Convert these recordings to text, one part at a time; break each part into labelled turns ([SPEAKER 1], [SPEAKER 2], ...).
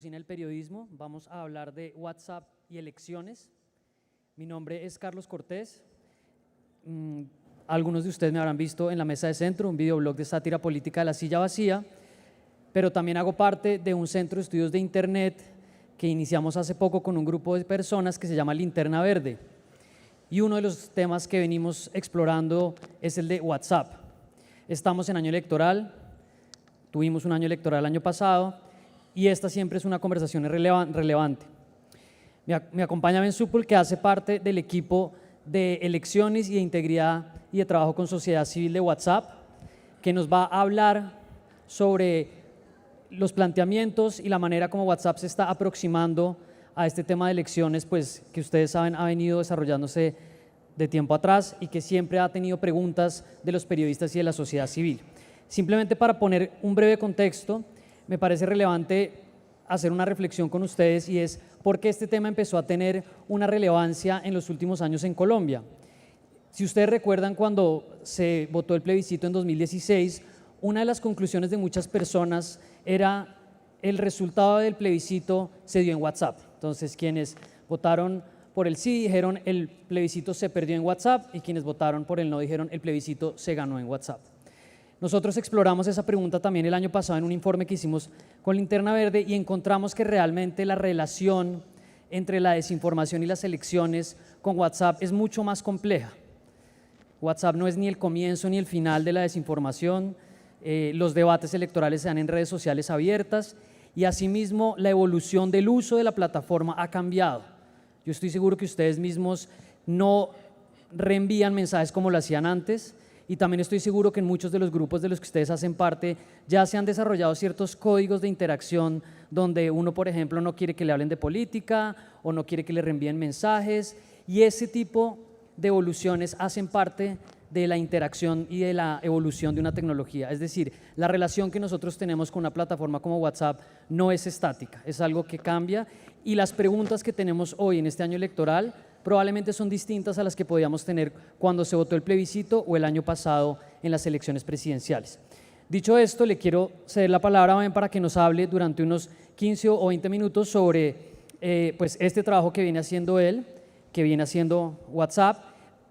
[SPEAKER 1] En el periodismo vamos a hablar de WhatsApp y elecciones. Mi nombre es Carlos Cortés. Algunos de ustedes me habrán visto en La Mesa de Centro, un videoblog de sátira política de La Silla Vacía, pero también hago parte de un centro de estudios de Internet que iniciamos hace poco con un grupo de personas que se llama Linterna Verde. Y uno de los temas que venimos explorando es el de WhatsApp. Estamos en año electoral, tuvimos un año electoral el año pasado, y esta siempre es una conversación relevante. Me acompaña Ben Supul, que hace parte del equipo de elecciones y de integridad y de trabajo con sociedad civil de WhatsApp, que nos va a hablar sobre los planteamientos y la manera como WhatsApp se está aproximando a este tema de elecciones, pues que ustedes saben ha venido desarrollándose de tiempo atrás y que siempre ha tenido preguntas de los periodistas y de la sociedad civil. Simplemente para poner un breve contexto, me parece relevante hacer una reflexión con ustedes, y es por qué este tema empezó a tener una relevancia en los últimos años en Colombia. Si ustedes recuerdan, cuando se votó el plebiscito en 2016, una de las conclusiones de muchas personas era el resultado del plebiscito se dio en WhatsApp. Entonces, quienes votaron por el sí dijeron el plebiscito se perdió en WhatsApp, y quienes votaron por el no dijeron el plebiscito se ganó en WhatsApp. Nosotros exploramos esa pregunta también el año pasado en un informe que hicimos con Linterna Verde, y encontramos que realmente la relación entre la desinformación y las elecciones con WhatsApp es mucho más compleja. WhatsApp no es ni el comienzo ni el final de la desinformación. Los debates electorales se dan en redes sociales abiertas, y asimismo la evolución del uso de la plataforma ha cambiado. Yo estoy seguro que ustedes mismos no reenvían mensajes como lo hacían antes, y también estoy seguro que en muchos de los grupos de los que ustedes hacen parte ya se han desarrollado ciertos códigos de interacción donde uno, por ejemplo, no quiere que le hablen de política o no quiere que le reenvíen mensajes, y ese tipo de evoluciones hacen parte de la interacción y de la evolución de una tecnología. Es decir, la relación que nosotros tenemos con una plataforma como WhatsApp no es estática, es algo que cambia, y las preguntas que tenemos hoy en este año electoral probablemente son distintas a las que podíamos tener cuando se votó el plebiscito o el año pasado en las elecciones presidenciales. Dicho esto, le quiero ceder la palabra a Ben para que nos hable durante unos 15 o 20 minutos sobre pues este trabajo que viene haciendo él, que viene haciendo WhatsApp.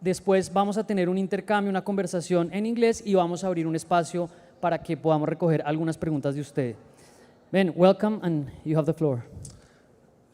[SPEAKER 1] Después vamos a tener un intercambio, una conversación en inglés, y vamos a abrir un espacio para que podamos recoger algunas preguntas de ustedes. Ben, welcome, and you have the floor.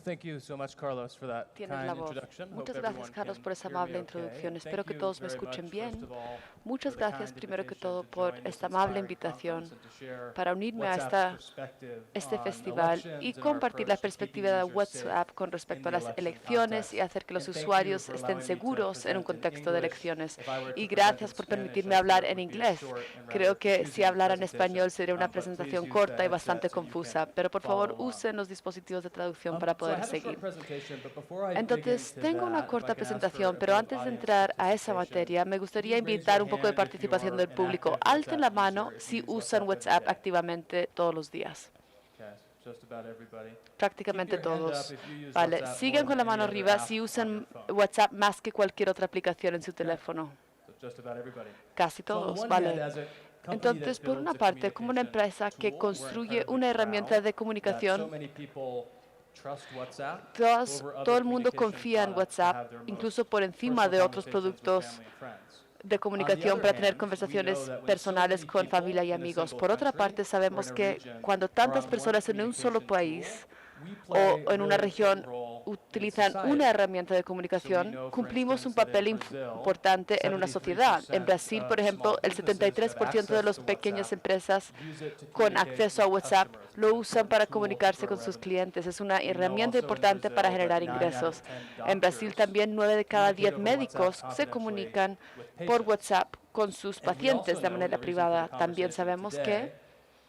[SPEAKER 2] Thank you so much, Carlos, for that
[SPEAKER 3] Tienes
[SPEAKER 2] kind
[SPEAKER 3] la voz.
[SPEAKER 2] introduction.
[SPEAKER 3] Muchas
[SPEAKER 2] Hope
[SPEAKER 3] gracias,
[SPEAKER 2] everyone
[SPEAKER 3] Carlos,
[SPEAKER 2] can
[SPEAKER 3] por esa
[SPEAKER 2] hear me
[SPEAKER 3] amable
[SPEAKER 2] okay.
[SPEAKER 3] introducción.
[SPEAKER 2] And
[SPEAKER 3] Espero que
[SPEAKER 2] thank
[SPEAKER 3] todos
[SPEAKER 2] you
[SPEAKER 3] me
[SPEAKER 2] very
[SPEAKER 3] escuchen
[SPEAKER 2] much,
[SPEAKER 3] bien.
[SPEAKER 2] first of all,
[SPEAKER 3] Muchas
[SPEAKER 2] for the
[SPEAKER 3] gracias,
[SPEAKER 2] kind
[SPEAKER 3] primero que
[SPEAKER 2] invitation
[SPEAKER 3] todo,
[SPEAKER 2] to
[SPEAKER 3] por
[SPEAKER 2] join this
[SPEAKER 3] esta amable
[SPEAKER 2] inspiring
[SPEAKER 3] invitación
[SPEAKER 2] conference and to share
[SPEAKER 3] para unirme a
[SPEAKER 2] WhatsApp's perspective
[SPEAKER 3] este
[SPEAKER 2] on
[SPEAKER 3] festival y
[SPEAKER 2] elections and our
[SPEAKER 3] compartir la
[SPEAKER 2] approach to keeping
[SPEAKER 3] perspectiva de
[SPEAKER 2] users safe
[SPEAKER 3] WhatsApp con
[SPEAKER 2] in
[SPEAKER 3] respecto a
[SPEAKER 2] the
[SPEAKER 3] las
[SPEAKER 2] election
[SPEAKER 3] elecciones y
[SPEAKER 2] context.
[SPEAKER 3] hacer que los
[SPEAKER 2] And thank you
[SPEAKER 3] usuarios
[SPEAKER 2] for
[SPEAKER 3] estén
[SPEAKER 2] allowing me to
[SPEAKER 3] seguros en un
[SPEAKER 2] present in
[SPEAKER 3] contexto de
[SPEAKER 2] English.
[SPEAKER 3] elecciones.
[SPEAKER 2] If I were to
[SPEAKER 3] Y
[SPEAKER 2] present in
[SPEAKER 3] gracias por
[SPEAKER 2] Spanish,
[SPEAKER 3] permitirme
[SPEAKER 2] I
[SPEAKER 3] hablar
[SPEAKER 2] fear it
[SPEAKER 3] en
[SPEAKER 2] would be a
[SPEAKER 3] inglés.
[SPEAKER 2] short and rather
[SPEAKER 3] Creo que si
[SPEAKER 2] confusing
[SPEAKER 3] hablara en
[SPEAKER 2] presentation.
[SPEAKER 3] español sería una
[SPEAKER 2] But please
[SPEAKER 3] presentación
[SPEAKER 2] use the
[SPEAKER 3] corta y
[SPEAKER 2] headset
[SPEAKER 3] bastante
[SPEAKER 2] so you can
[SPEAKER 3] confusa, pero por favor
[SPEAKER 2] follow along.
[SPEAKER 3] usen los dispositivos de traducción para
[SPEAKER 2] So I
[SPEAKER 3] poder
[SPEAKER 2] have a short
[SPEAKER 3] seguir.
[SPEAKER 2] presentation, but before I dig
[SPEAKER 3] Entonces,
[SPEAKER 2] into
[SPEAKER 3] tengo una
[SPEAKER 2] that, if I
[SPEAKER 3] corta
[SPEAKER 2] can ask for
[SPEAKER 3] presentación,
[SPEAKER 2] a
[SPEAKER 3] pero
[SPEAKER 2] bit of
[SPEAKER 3] antes de
[SPEAKER 2] audience
[SPEAKER 3] entrar a esa
[SPEAKER 2] participation,
[SPEAKER 3] materia, me
[SPEAKER 2] can
[SPEAKER 3] gustaría
[SPEAKER 2] you raise
[SPEAKER 3] invitar
[SPEAKER 2] your
[SPEAKER 3] un poco de
[SPEAKER 2] hand if you
[SPEAKER 3] participación
[SPEAKER 2] are
[SPEAKER 3] del
[SPEAKER 2] an
[SPEAKER 3] público.
[SPEAKER 2] active
[SPEAKER 3] Alten la
[SPEAKER 2] WhatsApp
[SPEAKER 3] mano
[SPEAKER 2] user, if
[SPEAKER 3] si
[SPEAKER 2] you use
[SPEAKER 3] usan
[SPEAKER 2] WhatsApp every
[SPEAKER 3] WhatsApp
[SPEAKER 2] day?
[SPEAKER 3] activamente todos los días.
[SPEAKER 2] Okay, just about everybody. Keep
[SPEAKER 3] Prácticamente
[SPEAKER 2] your hand up
[SPEAKER 3] todos.
[SPEAKER 2] if you use
[SPEAKER 3] Vale,
[SPEAKER 2] WhatsApp
[SPEAKER 3] sigan
[SPEAKER 2] more
[SPEAKER 3] con
[SPEAKER 2] than
[SPEAKER 3] la mano
[SPEAKER 2] any other
[SPEAKER 3] arriba
[SPEAKER 2] app
[SPEAKER 3] si
[SPEAKER 2] on
[SPEAKER 3] usan
[SPEAKER 2] your phone.
[SPEAKER 3] WhatsApp más que cualquier otra aplicación en su
[SPEAKER 2] Okay,
[SPEAKER 3] teléfono.
[SPEAKER 2] so just about everybody.
[SPEAKER 3] Casi
[SPEAKER 2] So on the
[SPEAKER 3] todos,
[SPEAKER 2] one hand,
[SPEAKER 3] vale.
[SPEAKER 2] as a company
[SPEAKER 3] Entonces,
[SPEAKER 2] that
[SPEAKER 3] por
[SPEAKER 2] builds
[SPEAKER 3] una
[SPEAKER 2] a
[SPEAKER 3] parte, como una
[SPEAKER 2] communication
[SPEAKER 3] empresa que
[SPEAKER 2] tool, we're
[SPEAKER 3] construye
[SPEAKER 2] incredibly
[SPEAKER 3] una herramienta
[SPEAKER 2] proud
[SPEAKER 3] de
[SPEAKER 2] that so
[SPEAKER 3] comunicación,
[SPEAKER 2] many people trust WhatsApp over
[SPEAKER 3] todo
[SPEAKER 2] other
[SPEAKER 3] el mundo
[SPEAKER 2] communication
[SPEAKER 3] confía en
[SPEAKER 2] products to
[SPEAKER 3] WhatsApp,
[SPEAKER 2] have their most
[SPEAKER 3] incluso por encima
[SPEAKER 2] personal
[SPEAKER 3] de otros
[SPEAKER 2] conversations with
[SPEAKER 3] productos
[SPEAKER 2] family and friends.
[SPEAKER 3] de
[SPEAKER 2] On the
[SPEAKER 3] comunicación
[SPEAKER 2] other
[SPEAKER 3] para tener
[SPEAKER 2] hand, we know
[SPEAKER 3] conversaciones
[SPEAKER 2] that when so
[SPEAKER 3] personales
[SPEAKER 2] many
[SPEAKER 3] con
[SPEAKER 2] people
[SPEAKER 3] familia y
[SPEAKER 2] in a
[SPEAKER 3] amigos.
[SPEAKER 2] single
[SPEAKER 3] Por otra
[SPEAKER 2] country
[SPEAKER 3] parte,
[SPEAKER 2] or in
[SPEAKER 3] sabemos
[SPEAKER 2] a
[SPEAKER 3] que
[SPEAKER 2] region
[SPEAKER 3] cuando
[SPEAKER 2] are
[SPEAKER 3] tantas
[SPEAKER 2] on one
[SPEAKER 3] personas en un solo
[SPEAKER 2] communication
[SPEAKER 3] país
[SPEAKER 2] tool, we
[SPEAKER 3] o
[SPEAKER 2] play a
[SPEAKER 3] en una
[SPEAKER 2] really important
[SPEAKER 3] región
[SPEAKER 2] role in
[SPEAKER 3] utilizan
[SPEAKER 2] society.
[SPEAKER 3] una herramienta de
[SPEAKER 2] So we
[SPEAKER 3] comunicación,
[SPEAKER 2] know, for
[SPEAKER 3] cumplimos un
[SPEAKER 2] instance, that in
[SPEAKER 3] papel
[SPEAKER 2] Brazil,
[SPEAKER 3] importante en una sociedad. En
[SPEAKER 2] 73%
[SPEAKER 3] Brasil, por
[SPEAKER 2] of small
[SPEAKER 3] ejemplo, el
[SPEAKER 2] businesses have
[SPEAKER 3] 73% de
[SPEAKER 2] access
[SPEAKER 3] las
[SPEAKER 2] to
[SPEAKER 3] pequeñas
[SPEAKER 2] WhatsApp,
[SPEAKER 3] empresas
[SPEAKER 2] use it to
[SPEAKER 3] con
[SPEAKER 2] communicate
[SPEAKER 3] acceso a
[SPEAKER 2] with
[SPEAKER 3] WhatsApp
[SPEAKER 2] customers. It's
[SPEAKER 3] lo
[SPEAKER 2] an
[SPEAKER 3] usan
[SPEAKER 2] important
[SPEAKER 3] para
[SPEAKER 2] tool to
[SPEAKER 3] comunicarse
[SPEAKER 2] grow
[SPEAKER 3] con sus
[SPEAKER 2] revenue.
[SPEAKER 3] clientes. Es una
[SPEAKER 2] We know
[SPEAKER 3] herramienta
[SPEAKER 2] also in
[SPEAKER 3] importante para
[SPEAKER 2] Brazil that
[SPEAKER 3] generar
[SPEAKER 2] 9 out of
[SPEAKER 3] ingresos.
[SPEAKER 2] 10
[SPEAKER 3] En Brasil
[SPEAKER 2] doctors
[SPEAKER 3] también 9 de cada
[SPEAKER 2] communicate
[SPEAKER 3] 10
[SPEAKER 2] over WhatsApp
[SPEAKER 3] médicos se
[SPEAKER 2] confidentially
[SPEAKER 3] comunican
[SPEAKER 2] with
[SPEAKER 3] por
[SPEAKER 2] patients.
[SPEAKER 3] WhatsApp con sus
[SPEAKER 2] And we also
[SPEAKER 3] pacientes de
[SPEAKER 2] know,
[SPEAKER 3] manera
[SPEAKER 2] and the reason for the
[SPEAKER 3] privada. También
[SPEAKER 2] conversation
[SPEAKER 3] sabemos
[SPEAKER 2] today
[SPEAKER 3] que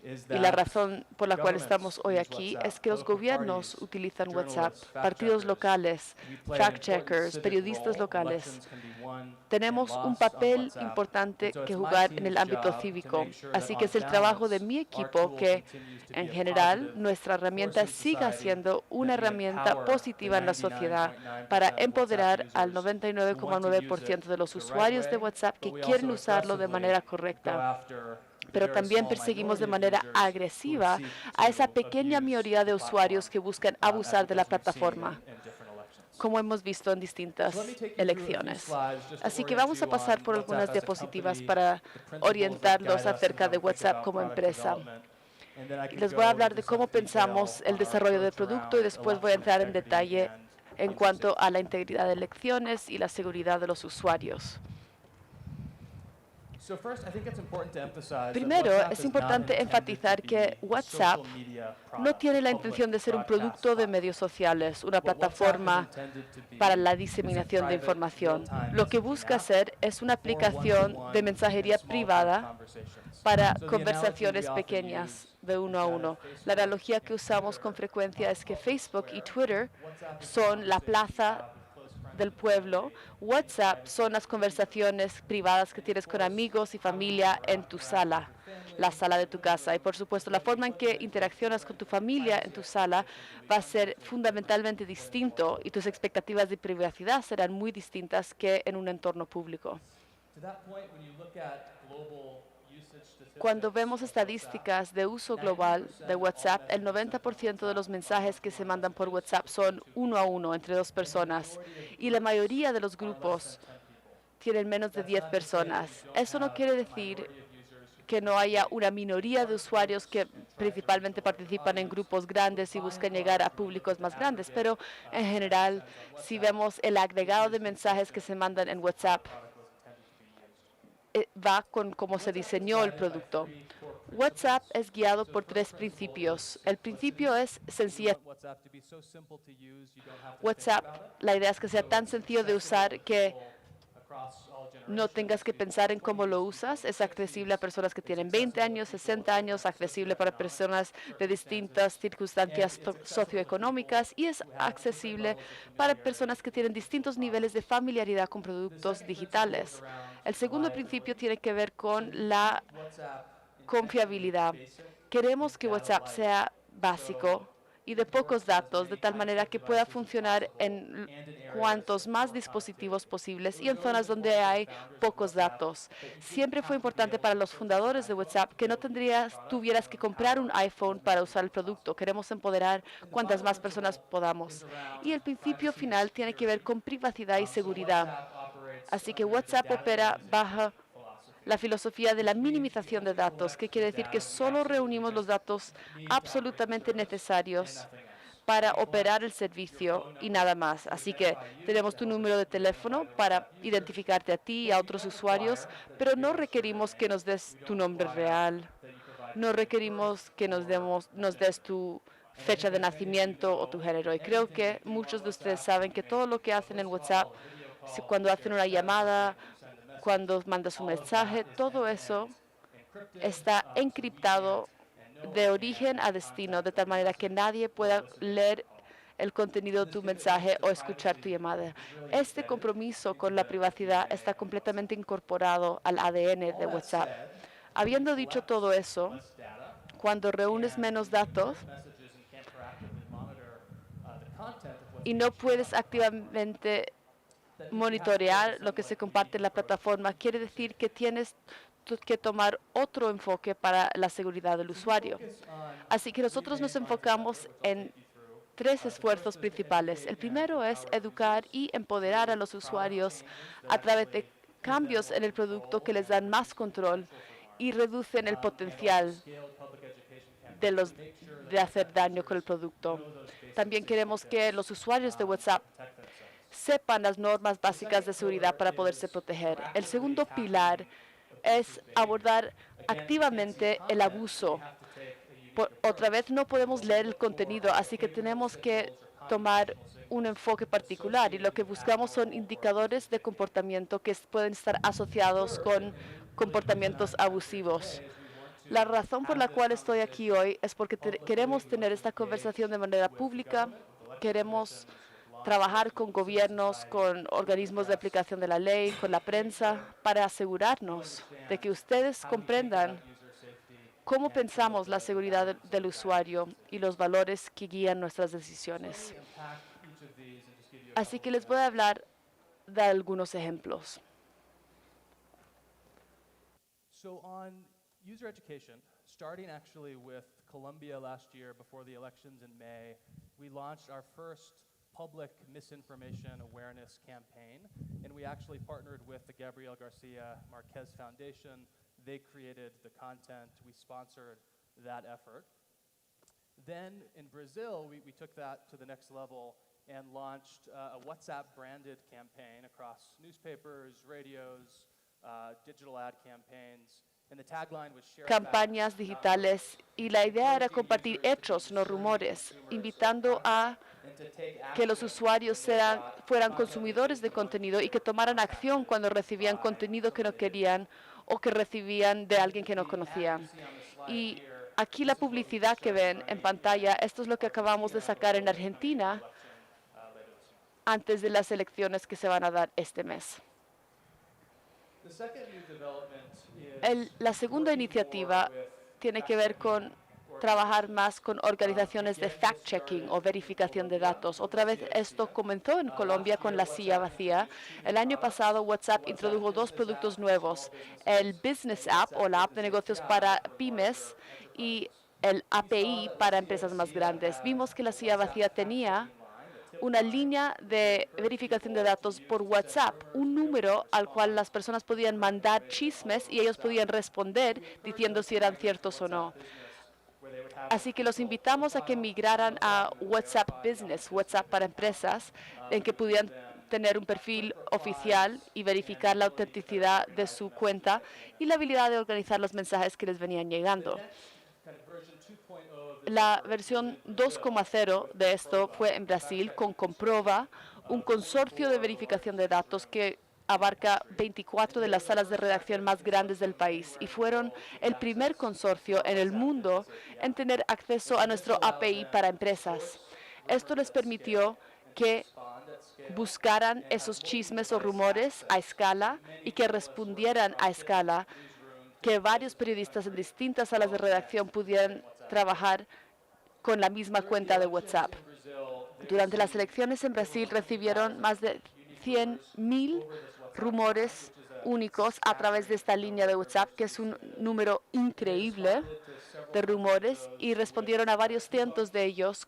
[SPEAKER 2] is
[SPEAKER 3] y la
[SPEAKER 2] that
[SPEAKER 3] razón por la cual estamos
[SPEAKER 2] governments
[SPEAKER 3] hoy
[SPEAKER 2] use
[SPEAKER 3] aquí
[SPEAKER 2] WhatsApp,
[SPEAKER 3] es que los
[SPEAKER 2] political
[SPEAKER 3] gobiernos
[SPEAKER 2] parties,
[SPEAKER 3] utilizan WhatsApp,
[SPEAKER 2] journalists,
[SPEAKER 3] partidos
[SPEAKER 2] fact-checkers.
[SPEAKER 3] locales,
[SPEAKER 2] We play an important
[SPEAKER 3] fact-checkers,
[SPEAKER 2] civic
[SPEAKER 3] periodistas
[SPEAKER 2] role.
[SPEAKER 3] locales.
[SPEAKER 2] Elections can be won and
[SPEAKER 3] Tenemos un
[SPEAKER 2] lost on
[SPEAKER 3] papel
[SPEAKER 2] WhatsApp.
[SPEAKER 3] importante
[SPEAKER 2] And so
[SPEAKER 3] que
[SPEAKER 2] it's my
[SPEAKER 3] jugar en el
[SPEAKER 2] team's
[SPEAKER 3] ámbito
[SPEAKER 2] job to
[SPEAKER 3] cívico.
[SPEAKER 2] make sure that
[SPEAKER 3] Así que
[SPEAKER 2] on
[SPEAKER 3] es el trabajo de
[SPEAKER 2] balance,
[SPEAKER 3] mi
[SPEAKER 2] our
[SPEAKER 3] equipo
[SPEAKER 2] tool
[SPEAKER 3] que,
[SPEAKER 2] continues to be
[SPEAKER 3] en
[SPEAKER 2] a
[SPEAKER 3] general,
[SPEAKER 2] positive
[SPEAKER 3] nuestra herramienta
[SPEAKER 2] force in
[SPEAKER 3] siga
[SPEAKER 2] society
[SPEAKER 3] siendo una
[SPEAKER 2] that we
[SPEAKER 3] herramienta
[SPEAKER 2] empower the
[SPEAKER 3] positiva en la sociedad
[SPEAKER 2] 99.9%
[SPEAKER 3] para
[SPEAKER 2] of WhatsApp
[SPEAKER 3] empoderar al
[SPEAKER 2] users who want to use it
[SPEAKER 3] 99,9% de los
[SPEAKER 2] the right
[SPEAKER 3] usuarios de
[SPEAKER 2] way,
[SPEAKER 3] WhatsApp
[SPEAKER 2] but
[SPEAKER 3] que
[SPEAKER 2] we
[SPEAKER 3] quieren
[SPEAKER 2] also
[SPEAKER 3] usarlo de
[SPEAKER 2] aggressively
[SPEAKER 3] manera
[SPEAKER 2] go
[SPEAKER 3] correcta.
[SPEAKER 2] after
[SPEAKER 3] pero también perseguimos de manera agresiva a esa pequeña minoría de usuarios que buscan abusar de la plataforma, como hemos visto en distintas elecciones. Así que vamos a pasar por algunas diapositivas para orientarlos acerca de WhatsApp como empresa. Y les voy a hablar de cómo pensamos el desarrollo del producto y después voy a entrar en detalle en cuanto a la integridad de elecciones y la seguridad de los usuarios. Primero, es importante enfatizar que WhatsApp no tiene la intención de ser un producto de medios sociales, una plataforma para la diseminación de información. Lo que busca ser es una aplicación de mensajería privada para conversaciones pequeñas de uno a uno. La analogía que usamos con frecuencia es que Facebook y Twitter son la plaza del pueblo. WhatsApp son las conversaciones privadas que tienes con amigos y familia en tu sala, la sala de tu casa. Y por supuesto, la forma en que interaccionas con tu familia en tu sala va a ser fundamentalmente distinto y tus expectativas de privacidad serán muy distintas que en un entorno público. Cuando vemos estadísticas de uso global de WhatsApp, el 90% de los mensajes que se mandan por WhatsApp son uno a uno entre dos personas y la mayoría de los grupos tienen menos de 10 personas. Eso no quiere decir que no haya una minoría de usuarios que principalmente participan en grupos grandes y buscan llegar a públicos más grandes, pero en general, si vemos el agregado de mensajes que se mandan en WhatsApp, va con cómo se diseñó el producto. WhatsApp es guiado por 3 principios. El principio es sencillez. WhatsApp, la idea es que sea tan sencillo de usar que no tengas que pensar en cómo lo usas. Es accesible a personas que tienen 20 años, 60 años, accesible para personas de distintas circunstancias socioeconómicas y es accesible para personas que tienen distintos niveles de familiaridad con productos digitales. El segundo principio tiene que ver con la confiabilidad. Queremos que WhatsApp sea básico y de pocos datos, de tal manera que pueda funcionar en cuantos más dispositivos posibles y en zonas donde hay pocos datos. Siempre fue importante para los fundadores de WhatsApp que no tuvieras que comprar un iPhone para usar el producto. Queremos empoderar cuantas más personas podamos. Y el principio final tiene que ver con privacidad y seguridad. Así que WhatsApp opera bajo la filosofía de la minimización de datos, que quiere decir que solo reunimos los datos absolutamente necesarios para operar el servicio y nada más. Así que tenemos tu número de teléfono para identificarte a ti y a otros usuarios, pero no requerimos que nos des tu nombre real, no requerimos que nos des tu fecha de nacimiento o tu género. Y creo que muchos de ustedes saben que todo lo que hacen en WhatsApp, cuando hacen una llamada, cuando mandas un mensaje, todo eso está encriptado de origen a destino, de tal manera que nadie pueda leer el contenido de tu mensaje o escuchar tu llamada. Este compromiso con la privacidad está completamente incorporado al ADN de WhatsApp. Habiendo dicho todo eso, cuando reúnes menos datos y no puedes activamente monitorear lo que se comparte en la plataforma, quiere decir que tienes que tomar otro enfoque para la seguridad del usuario. Así que nosotros nos enfocamos en 3 esfuerzos principales. El primero es educar y empoderar a los usuarios a través de cambios en el producto que les dan más control y reducen el potencial de hacer daño con el producto. También queremos que los usuarios de WhatsApp sepan las normas básicas de seguridad para poderse proteger. El segundo pilar es abordar activamente el abuso. Otra vez, no podemos leer el contenido, así que tenemos que tomar un enfoque particular y lo que buscamos son indicadores de comportamiento que pueden estar asociados con comportamientos abusivos. La razón por la cual estoy aquí hoy es porque queremos tener esta conversación de manera pública, queremos trabajar con gobiernos, con organismos de aplicación de la ley, con la prensa, para asegurarnos de que ustedes comprendan cómo pensamos la seguridad del usuario y los valores que guían nuestras decisiones. Así que les voy a hablar de algunos ejemplos.
[SPEAKER 2] User education, starting actually with Colombia last year before the elections in May, we launched our first public misinformation awareness campaign, and we actually partnered with the Gabriel Garcia Marquez Foundation. They created the content, we sponsored that effort. Then in Brazil, we took that to the next level and launched a WhatsApp branded campaign across newspapers, radios, digital ad campaigns. And the tagline was share
[SPEAKER 3] campañas digitales, y la idea era compartir hechos, no rumores, invitando a que los usuarios fueran consumidores de contenido y que tomaran acción cuando recibían contenido que no querían o que recibían de alguien que no conocían. Y aquí la publicidad que ven en pantalla, esto es lo que acabamos de sacar en Argentina antes de las elecciones que se van a dar este mes. La segunda iniciativa tiene que ver con trabajar más con organizaciones de fact-checking o verificación de datos. Otra vez, esto comenzó en Colombia con la silla vacía. El año pasado, WhatsApp introdujo 2 productos nuevos, el Business App o la app de negocios para pymes y el API para empresas más grandes. Vimos que la silla vacía tenía una línea de verificación de datos por WhatsApp, un número al cual las personas podían mandar chismes y ellos podían responder diciendo si eran ciertos o no. Así que los invitamos a que migraran a WhatsApp Business, WhatsApp para empresas, en que pudieran tener un perfil oficial y verificar la autenticidad de su cuenta y la habilidad de organizar los mensajes que les venían llegando. La versión 2.0 de esto fue en Brasil con Comprova, un consorcio de verificación de datos que abarca 24 de las salas de redacción más grandes del país y fueron el primer consorcio en el mundo en tener acceso a nuestro API para empresas. Esto les permitió que buscaran esos chismes o rumores a escala y que respondieran a escala, que varios periodistas en distintas salas de redacción pudieran trabajar con la misma cuenta de WhatsApp. Durante las elecciones en Brasil recibieron más de 100.000 rumores únicos a través de esta línea de WhatsApp, que es un número increíble de rumores, y respondieron a varios cientos de ellos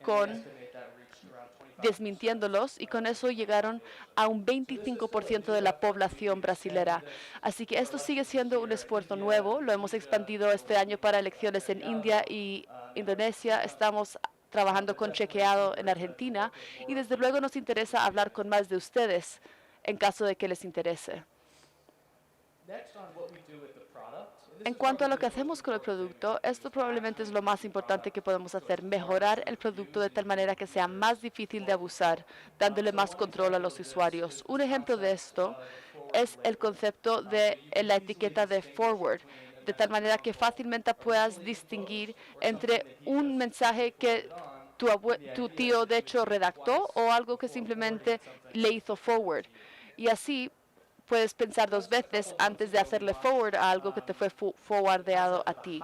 [SPEAKER 3] desmintiéndolos, y con eso llegaron a un 25% de la población brasilera. Así que esto sigue siendo un esfuerzo nuevo. Lo hemos expandido este año para elecciones en India y Indonesia. Estamos trabajando con Chequeado en Argentina y desde luego nos interesa hablar con más de ustedes en caso de que les interese. En cuanto a lo que hacemos con el producto, esto probablemente es lo más importante que podemos hacer, mejorar el producto de tal manera que sea más difícil de abusar, dándole más control a los usuarios. Un ejemplo de esto es el concepto de la etiqueta de forward, de tal manera que fácilmente puedas distinguir entre un mensaje que tu tío de hecho redactó o algo que simplemente le hizo forward. Y así puedes pensar 2 veces antes de hacerle forward a algo que te fue forwardeado a ti.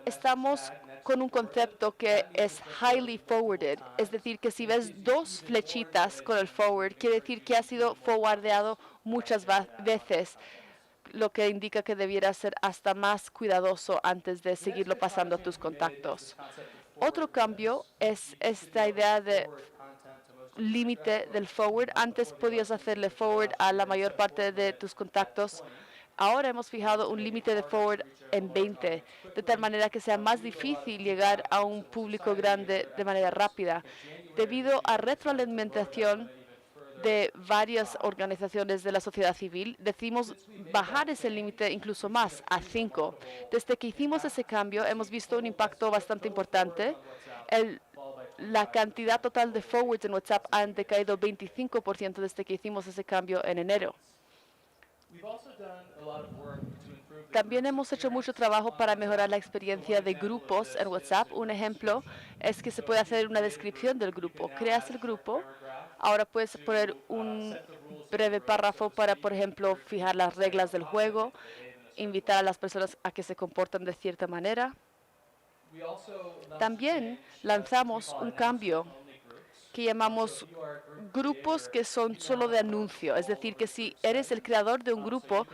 [SPEAKER 3] Estamos con un concepto que es highly forwarded, es decir, que si ves 2 flechitas con el forward, quiere decir que ha sido forwardeado muchas veces, lo que indica que debieras ser hasta más cuidadoso antes de seguirlo pasando a tus contactos. Otro cambio es esta idea de límite del forward. Antes podías hacerle forward a la mayor parte de tus contactos. Ahora hemos fijado un límite de forward en 20, de tal manera que sea más difícil llegar a un público grande de manera rápida. Debido a retroalimentación de varias organizaciones de la sociedad civil, decidimos bajar ese límite incluso más, a 5. Desde que hicimos ese cambio, hemos visto un impacto bastante importante. La cantidad total de forwards en WhatsApp han decaído 25% desde que hicimos ese cambio en enero. También hemos hecho mucho trabajo para mejorar la experiencia de grupos en WhatsApp. Un ejemplo es que se puede hacer una descripción del grupo. Creas el grupo. Ahora puedes poner un breve párrafo para, por ejemplo, fijar las reglas del juego, invitar a las personas a que se comporten de cierta manera. También lanzamos un cambio que llamamos grupos que son solo de anuncio. Es decir, que si eres el creador de un grupo,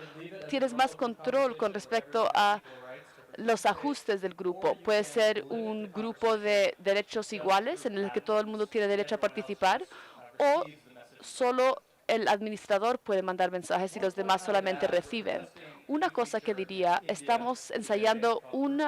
[SPEAKER 3] tienes más control con respecto a los ajustes del grupo. Puede ser un grupo de derechos iguales en el que todo el mundo tiene derecho a participar, o solo el administrador puede mandar mensajes y los demás solamente reciben. Una cosa que diría, estamos ensayando un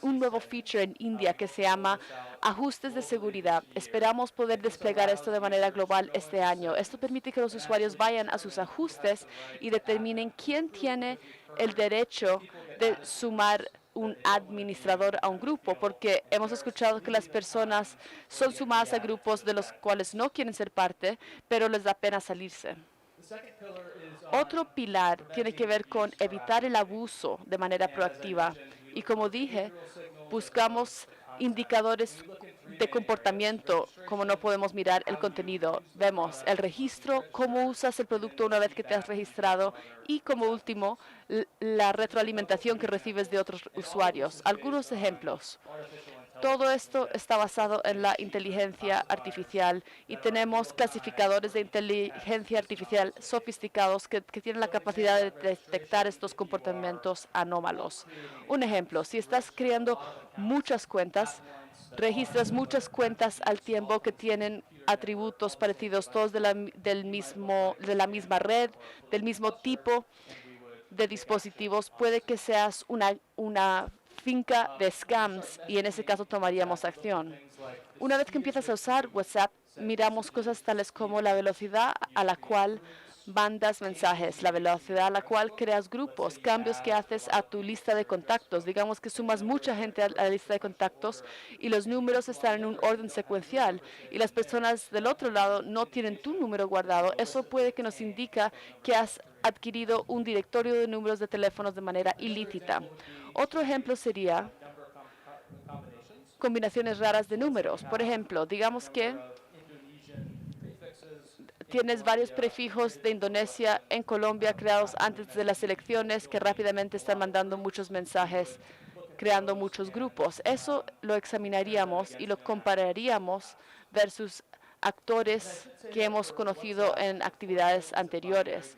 [SPEAKER 3] nuevo feature en India que se llama ajustes de seguridad. Esperamos poder desplegar esto de manera global este año. Esto permite que los usuarios vayan a sus ajustes y determinen quién tiene el derecho de sumar un administrador a un grupo, porque hemos escuchado que las personas son sumadas a grupos de los cuales no quieren ser parte, pero les da pena salirse. Otro pilar tiene que ver con evitar el abuso de manera proactiva. Y como dije, buscamos indicadores de comportamiento, como no podemos mirar el contenido. Vemos el registro, cómo usas el producto una vez que te has registrado y, como último, la retroalimentación que recibes de otros usuarios. Algunos ejemplos. Todo esto está basado en la inteligencia artificial y tenemos clasificadores de inteligencia artificial sofisticados que tienen la capacidad de detectar estos comportamientos anómalos. Un ejemplo, si estás creando muchas cuentas, registras muchas cuentas al tiempo que tienen atributos parecidos, todos de la misma red, del mismo tipo de dispositivos, puede que seas una finca de scams y en ese caso tomaríamos acción. Una vez que empiezas a usar WhatsApp, miramos cosas tales como la velocidad a la cual mandas mensajes, la velocidad a la cual creas grupos, cambios que haces a tu lista de contactos. Digamos que sumas mucha gente a la lista de contactos y los números están en un orden secuencial y las personas del otro lado no tienen tu número guardado. Eso puede que nos indica que has adquirido un directorio de números de teléfonos de manera ilícita. Otro ejemplo sería combinaciones raras de números. Por ejemplo, digamos que tienes varios prefijos de Indonesia en Colombia creados antes de las elecciones que rápidamente están mandando muchos mensajes, creando muchos grupos. Eso lo examinaríamos y lo compararíamos versus actores que hemos conocido en actividades anteriores.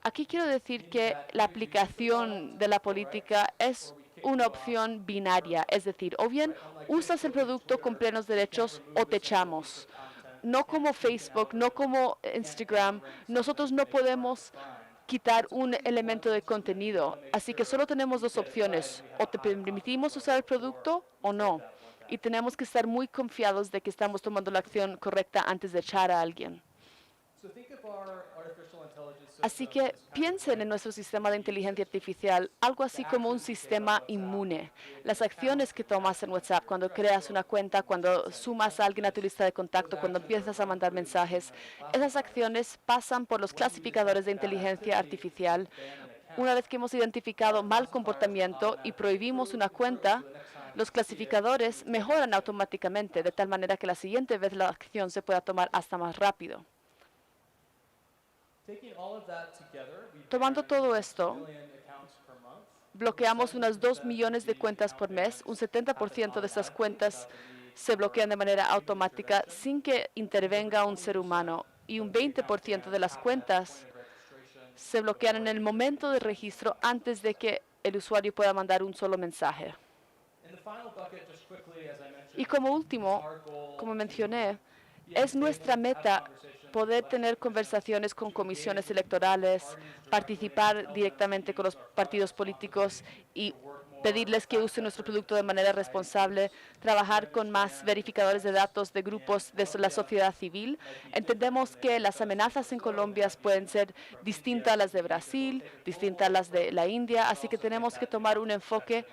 [SPEAKER 3] Aquí quiero decir que la aplicación de la política es una opción binaria, es decir, o bien usas el producto con plenos derechos o te echamos. No como Facebook, no como Instagram, nosotros no podemos quitar un elemento de contenido, así que solo tenemos dos opciones, o te permitimos usar el producto o no, y tenemos que estar muy confiados de que estamos tomando la acción correcta antes de echar a alguien. Así que piensen en nuestro sistema de inteligencia artificial, algo así como un sistema inmune. Las acciones que tomas en WhatsApp cuando creas una cuenta, cuando sumas a alguien a tu lista de contacto, cuando empiezas a mandar mensajes, esas acciones pasan por los clasificadores de inteligencia artificial. Una vez que hemos identificado mal comportamiento y prohibimos una cuenta, los clasificadores mejoran automáticamente, de tal manera que la siguiente vez la acción se pueda tomar hasta más rápido. Tomando todo esto, bloqueamos unas 2 millones de cuentas por mes. Un 70% de esas cuentas se bloquean de manera automática sin que intervenga un ser humano y un 20% de las cuentas se bloquean en el momento de registro antes de que el usuario pueda mandar un solo mensaje. Y como último, como mencioné, es nuestra meta poder tener conversaciones con comisiones electorales, participar directamente con los partidos políticos y pedirles que usen nuestro producto de manera responsable, trabajar con más verificadores de datos de grupos de la sociedad civil. Entendemos que las amenazas en Colombia pueden ser distintas a las de Brasil, distintas a las de la India, así que tenemos que tomar un enfoque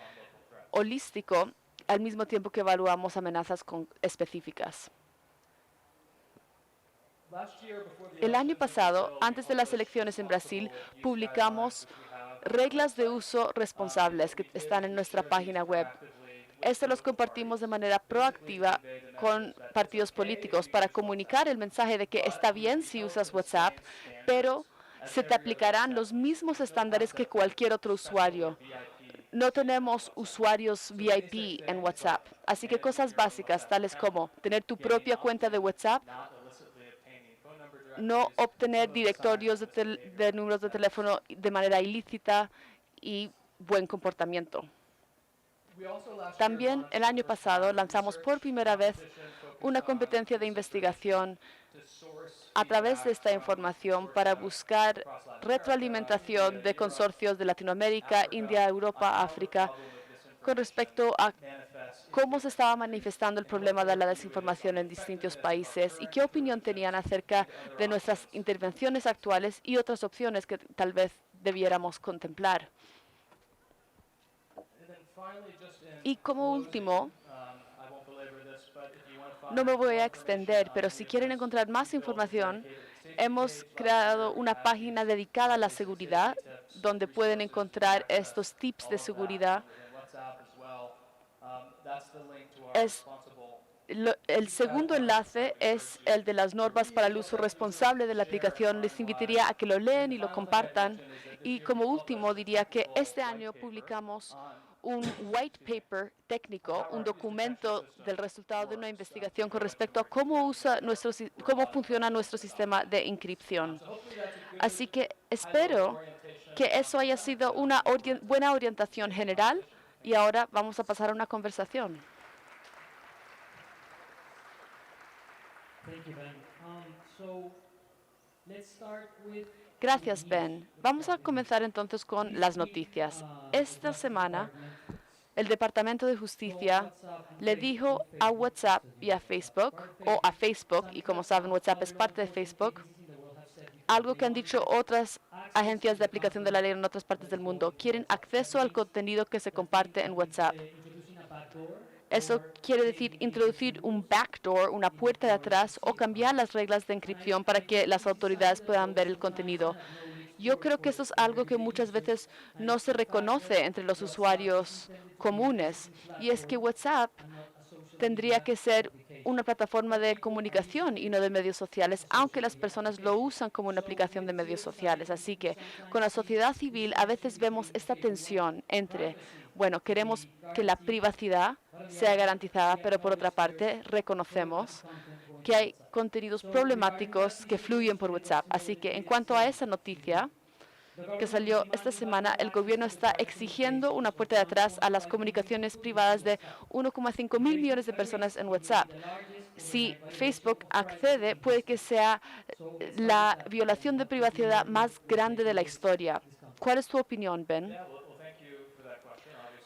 [SPEAKER 3] holístico al mismo tiempo que evaluamos amenazas específicas. El año pasado, antes de las elecciones en Brasil, publicamos reglas de uso responsables que están en nuestra página web. Esto los compartimos de manera proactiva con partidos políticos para comunicar el mensaje de que está bien si usas WhatsApp, pero se te aplicarán los mismos estándares que cualquier otro usuario. no tenemos usuarios VIP en WhatsApp. Así que cosas básicas, tales como tener tu propia cuenta de WhatsApp, no obtener directorios de números de teléfono de manera ilícita y buen comportamiento. También el año pasado lanzamos por primera vez una competencia de investigación a través de esta información para buscar retroalimentación de consorcios de Latinoamérica, India, Europa, África, con respecto a cómo se estaba manifestando el problema de la desinformación en distintos países y qué opinión tenían acerca de nuestras intervenciones actuales y otras opciones que tal vez debiéramos contemplar. Y como último, no me voy a extender, pero si quieren encontrar más información, hemos creado una página dedicada a la seguridad, donde pueden encontrar estos tips de seguridad. El segundo enlace es el de las normas para el uso responsable de la aplicación. Les invitaría a que lo lean y lo compartan. Y como último, diría que este año publicamos un white paper técnico, un documento del resultado de una investigación con respecto a cómo funciona nuestro sistema de inscripción. Así que espero que eso haya sido una buena orientación general y ahora vamos a pasar a una conversación. Gracias, Ben. Vamos a comenzar entonces con las noticias. Esta semana, el Departamento de Justicia le dijo a WhatsApp y a Facebook, y como saben, WhatsApp es parte de Facebook, algo que han dicho otras agencias de aplicación de la ley en otras partes del mundo. Quieren acceso al contenido que se comparte en WhatsApp. Eso quiere decir introducir un backdoor, una puerta de atrás, o cambiar las reglas de encripción para que las autoridades puedan ver el contenido. Yo creo que eso es algo que muchas veces no se reconoce entre los usuarios comunes, y es que WhatsApp tendría que ser una plataforma de comunicación y no de medios sociales, aunque las personas lo usan como una aplicación de medios sociales. Así que con la sociedad civil a veces vemos esta tensión entre, bueno, queremos que la privacidad sea garantizada, pero por otra parte reconocemos que hay contenidos problemáticos que fluyen por WhatsApp. Así que en cuanto a esa noticia que salió esta semana, el gobierno está exigiendo una puerta de atrás a las comunicaciones privadas de 1,5 mil millones de personas en WhatsApp. Si Facebook accede, puede que sea la violación de privacidad más grande de la historia. ¿Cuál es tu opinión, Ben?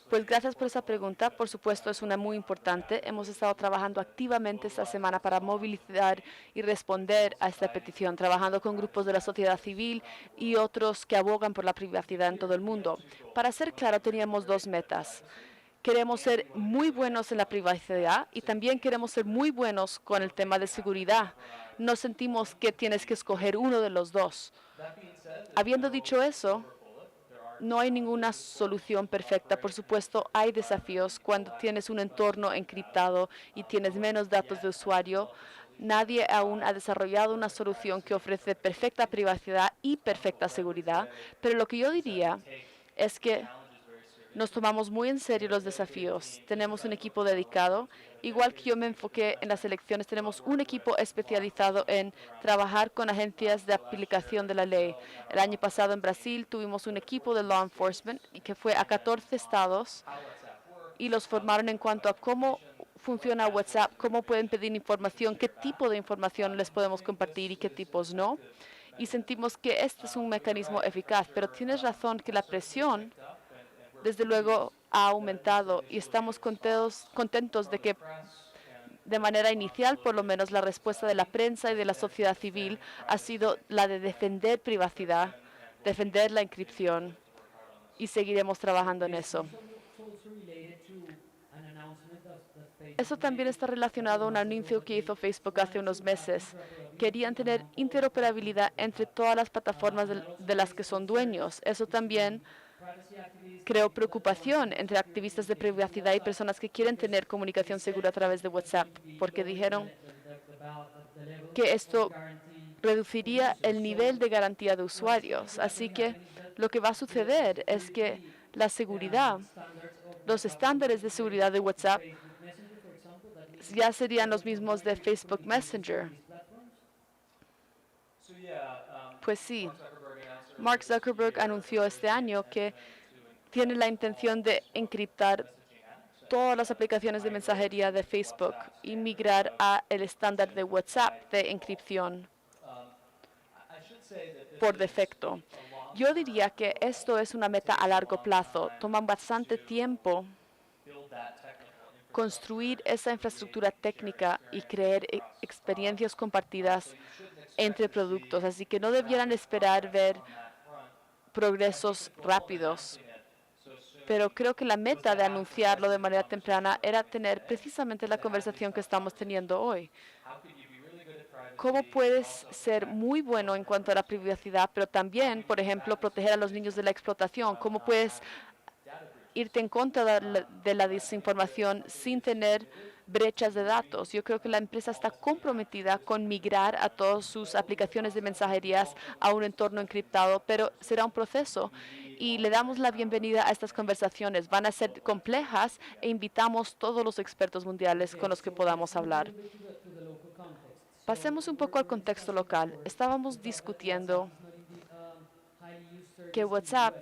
[SPEAKER 3] Pues gracias por esa pregunta. Por supuesto, es una muy importante. Hemos estado trabajando activamente esta semana para movilizar y responder a esta petición, trabajando con grupos de la sociedad civil y otros que abogan por la privacidad en todo el mundo. Para ser claro, teníamos dos metas. Queremos ser muy buenos en la privacidad y también queremos ser muy buenos con el tema de seguridad. No sentimos que tienes que escoger uno de los dos. Habiendo dicho eso, no hay ninguna solución perfecta. Por supuesto, hay desafíos cuando tienes un entorno encriptado y tienes menos datos de usuario. Nadie aún ha desarrollado una solución que ofrece perfecta privacidad y perfecta seguridad. Pero lo que yo diría es que nos tomamos muy en serio los desafíos. Tenemos un equipo dedicado. Igual que yo me enfoqué en las elecciones, tenemos un equipo especializado en trabajar con agencias de aplicación de la ley. El año pasado en Brasil tuvimos un equipo de law enforcement que fue a 14 estados y los formaron en cuanto a cómo funciona WhatsApp, cómo pueden pedir información, qué tipo de información les podemos compartir y qué tipos no. Y sentimos que este es un mecanismo eficaz, pero tienes razón que la presión desde luego ha aumentado y estamos contentos de que de manera inicial, por lo menos, la respuesta de la prensa y de la sociedad civil ha sido la de defender privacidad, defender la encripción, y seguiremos trabajando en eso. Eso también está relacionado a un anuncio que hizo Facebook hace unos meses. Querían tener interoperabilidad entre todas las plataformas de las que son dueños. Eso también creó preocupación entre activistas de privacidad y personas que quieren tener comunicación segura a través de WhatsApp, porque dijeron que esto reduciría el nivel de garantía de usuarios. Así que lo que va a suceder es que la seguridad. Los estándares de seguridad de WhatsApp ya serían los mismos de Facebook Messenger. Pues sí, Mark Zuckerberg anunció este año que tiene la intención de encriptar todas las aplicaciones de mensajería de Facebook y migrar a el estándar de WhatsApp de encripción por defecto. Yo diría que esto es una meta a largo plazo. Toma bastante tiempo construir esa infraestructura técnica y crear experiencias compartidas entre productos. Así que no debieran esperar ver progresos rápidos. Pero creo que la meta de anunciarlo de manera temprana era tener precisamente la conversación que estamos teniendo hoy. ¿Cómo puedes ser muy bueno en cuanto a la privacidad, pero también, por ejemplo, proteger a los niños de la explotación? ¿Cómo puedes irte en contra de la desinformación sin tener brechas de datos? Yo creo que la empresa está comprometida con migrar a todas sus aplicaciones de mensajerías a un entorno encriptado, pero será un proceso y le damos la bienvenida a estas conversaciones. Van a ser complejas e invitamos todos los expertos mundiales con los que podamos hablar. Pasemos un poco al contexto local. Estábamos discutiendo que WhatsApp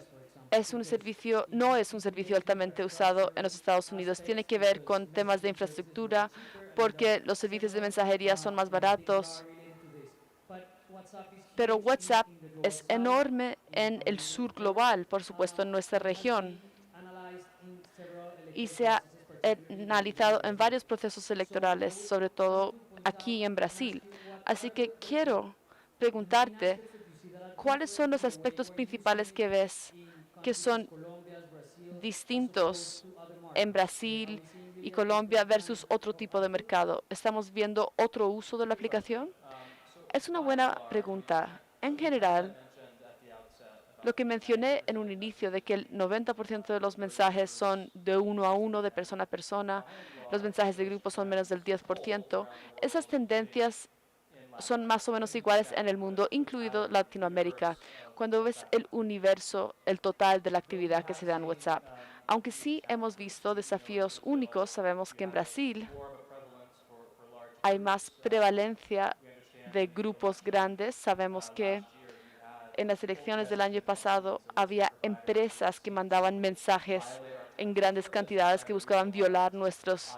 [SPEAKER 3] no es un servicio altamente usado en los Estados Unidos. Tiene que ver con temas de infraestructura, porque los servicios de mensajería son más baratos. Pero WhatsApp es enorme en el sur global, por supuesto, en nuestra región. Y se ha analizado en varios procesos electorales, sobre todo aquí en Brasil. Así que quiero preguntarte, ¿cuáles son los aspectos principales que ves que son distintos en Brasil y Colombia versus otro tipo de mercado? ¿Estamos viendo otro uso de la aplicación? Es una buena pregunta. En general, lo que mencioné en un inicio de que el 90% de los mensajes son de uno a uno, de persona a persona, los mensajes de grupo son menos del 10%, esas tendencias son más o menos iguales en el mundo, incluido Latinoamérica, cuando ves el universo, el total de la actividad que se da en WhatsApp. Aunque sí hemos visto desafíos únicos, sabemos que en Brasil hay más prevalencia de grupos grandes. Sabemos que en las elecciones del año pasado había empresas que mandaban mensajes en grandes cantidades que buscaban violar nuestras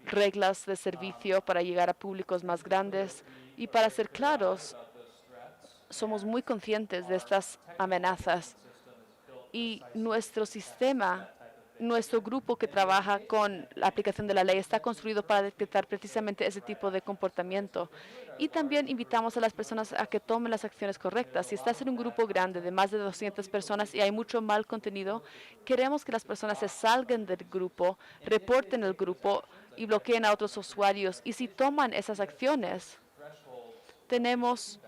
[SPEAKER 3] reglas de servicio para llegar a públicos más grandes. Y para ser claros, somos muy conscientes de estas amenazas y nuestro sistema, nuestro grupo que trabaja con la aplicación de la ley está construido para detectar precisamente ese tipo de comportamiento. Y también invitamos a las personas a que tomen las acciones correctas. Si estás en un grupo grande de más de 200 personas y hay mucho mal contenido, queremos que las personas se salgan del grupo, reporten el grupo y bloqueen a otros usuarios. Y si toman esas acciones, tenemos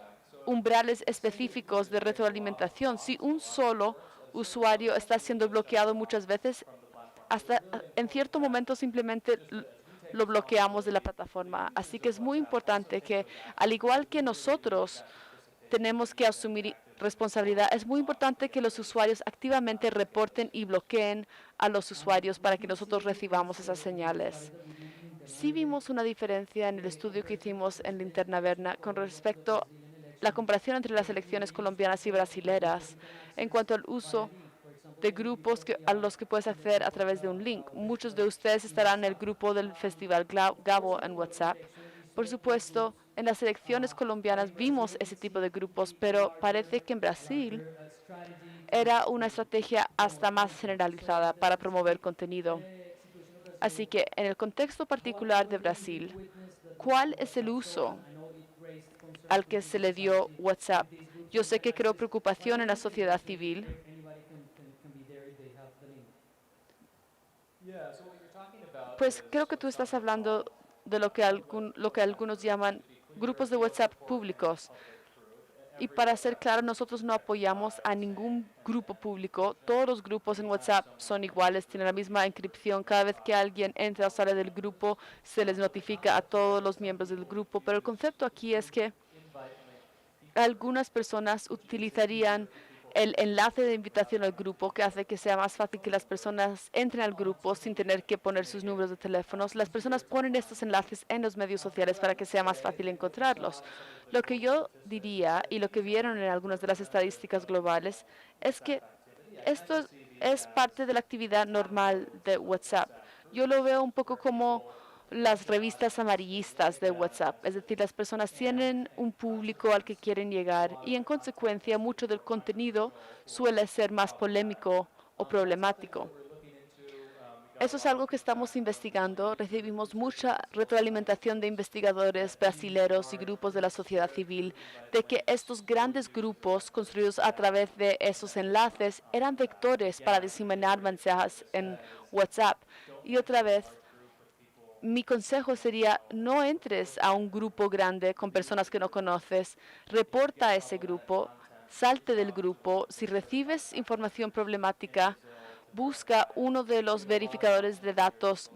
[SPEAKER 3] umbrales específicos de retroalimentación. Si un solo usuario está siendo bloqueado muchas veces, hasta en cierto momento simplemente lo bloqueamos de la plataforma. Así que es muy importante que, al igual que nosotros tenemos que asumir responsabilidad, es muy importante que los usuarios activamente reporten y bloqueen a los usuarios para que nosotros recibamos esas señales. Sí vimos una diferencia en el estudio que hicimos en Linterna Berna con respecto a la comparación entre las elecciones colombianas y brasileras en cuanto al uso de grupos a los que puedes acceder a través de un link. Muchos de ustedes estarán en el grupo del Festival Gabo en WhatsApp. Por supuesto, en las elecciones colombianas vimos ese tipo de grupos, pero parece que en Brasil era una estrategia hasta más generalizada para promover contenido. Así que en el contexto particular de Brasil, ¿cuál es el uso al que se le dio WhatsApp? Yo sé que creó preocupación en la sociedad civil. Pues creo que tú estás hablando de lo que algunos llaman grupos de WhatsApp públicos. Y para ser claro, nosotros no apoyamos a ningún grupo público. Todos los grupos en WhatsApp son iguales, tienen la misma encripción. Cada vez que alguien entra o sale del grupo, se les notifica a todos los miembros del grupo. Pero el concepto aquí es que algunas personas utilizarían el enlace de invitación al grupo, que hace que sea más fácil que las personas entren al grupo sin tener que poner sus números de teléfonos. Las personas ponen estos enlaces en los medios sociales para que sea más fácil encontrarlos. Lo que yo diría, y lo que vieron en algunas de las estadísticas globales, es que esto es parte de la actividad normal de WhatsApp. Yo lo veo un poco como las revistas amarillistas de WhatsApp. Es decir, las personas tienen un público al que quieren llegar y en consecuencia mucho del contenido suele ser más polémico o problemático. Eso es algo que estamos investigando. Recibimos mucha retroalimentación de investigadores brasileños y grupos de la sociedad civil de que estos grandes grupos construidos a través de esos enlaces eran vectores para diseminar mensajes en WhatsApp. Y otra vez, mi consejo sería no entres a un grupo grande con personas que no conoces, reporta a ese grupo, salte del grupo. Si recibes información problemática, busca uno de los verificadores de datos